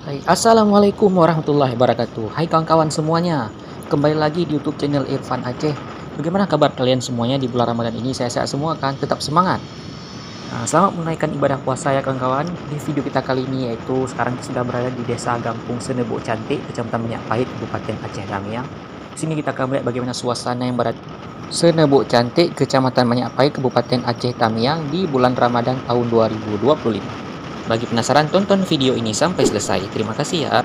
Hai, Assalamualaikum warahmatullahi wabarakatuh. Hai kawan-kawan semuanya, kembali lagi di YouTube channel Irfan Aceh. Bagaimana kabar kalian semuanya di bulan Ramadan ini? Saya sehat semua kan, tetap semangat. Selamat menunaikan ibadah puasa ya kawan-kawan. Di video kita kali ini yaitu sekarang kita sudah berada di desa Gampung Seuneubok Cantek Kecamatan Manyak, Kabupaten Aceh Tamiang. Di sini kita akan melihat bagaimana suasana yang berada Seuneubok Cantek Kecamatan Manyak, Kabupaten Aceh Tamiang di bulan Ramadan tahun 2025. Bagi penasaran, tonton video ini sampai selesai. Terima kasih ya.